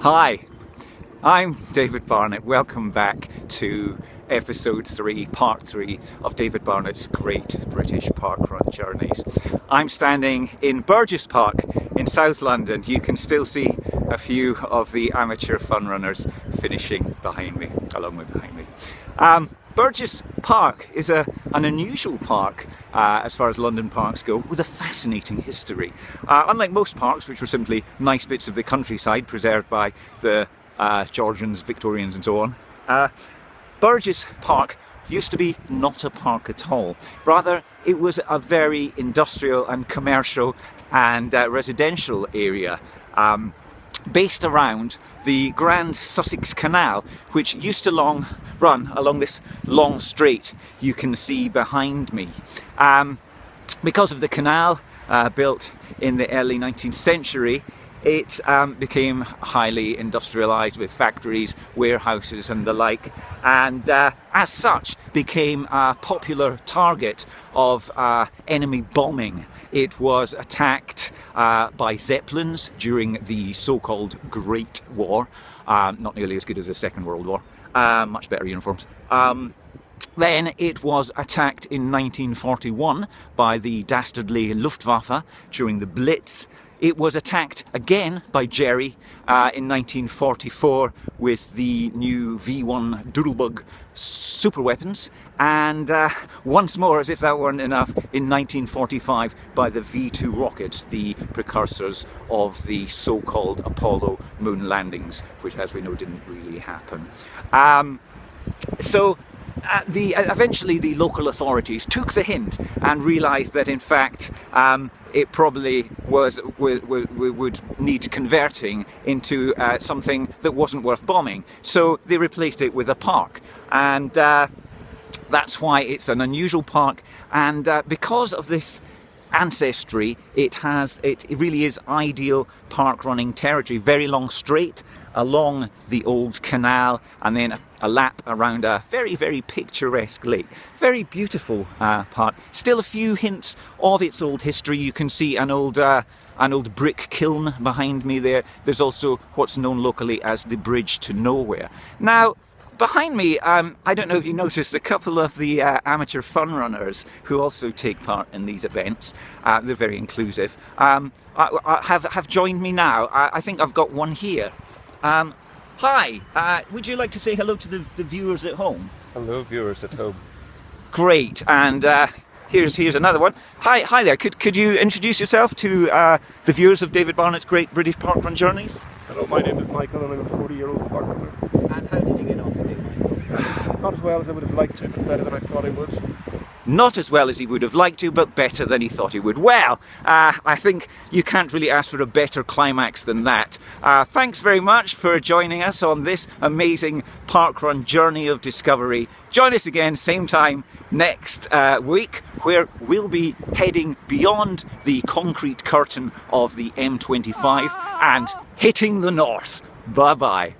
Hi, I'm David Barnett. Welcome back to episode 3, part 3 of David Barnett's Great British Parkrun Journeys. I'm standing in Burgess Park in South London. You can still see a few of the amateur fun runners finishing behind me, behind me. Burgess Park is an unusual park as far as London parks go, with a fascinating history. Unlike most parks, which were simply nice bits of the countryside preserved by the Georgians, Victorians and so on, Burgess Park used to be not a park at all. Rather, it was a very industrial and commercial and residential area, based around the Grand Sussex Canal, which used to run along this long straight you can see behind me. Because of the canal, built in the early 19th century, it became highly industrialised with factories, warehouses and the like, and as such became a popular target of enemy bombing. It was attacked by Zeppelins during the so-called Great War, not nearly as good as the Second World War, much better uniforms. Then it was attacked in 1941 by the dastardly Luftwaffe during the Blitz. It was attacked again by Jerry in 1944 with the new V1 Doodlebug super weapons, and once more, as if that weren't enough, in 1945 by the V2 rockets, the precursors of the so-called Apollo moon landings, which, as we know, didn't really happen. Eventually the local authorities took the hint and realised that in fact it probably would need converting into something that wasn't worth bombing. So they replaced it with a park, and that's why it's an unusual park. And because of this ancestry, it really is ideal park running territory. Very long straight along the old canal, and then a lap around a very, very picturesque lake. Very beautiful park. Still a few hints of its old history. You can see an old brick kiln behind me there. There's also what's known locally as the Bridge to Nowhere. Now, behind me, I don't know if you noticed, a couple of the amateur fun runners who also take part in these events. They're very inclusive. Have joined me now. I think I've got one here. Hi, would you like to say hello to the viewers at home? Hello, viewers at home. Great, and here's another one. Hi there. Could you introduce yourself to the viewers of David Barnett's Great British Parkrun Journeys? Hello, my name is Michael and I'm a 40-year-old parkrunner. And how did you get on today, Michael? Not as well as I would have liked to, but better than I thought I would. Not as well as he would have liked to, but better than he thought he would. Well, I think you can't really ask for a better climax than that. Thanks very much for joining us on this amazing parkrun journey of discovery. Join us again, same time next week, where we'll be heading beyond the concrete curtain of the M25 and hitting the north. Bye-bye.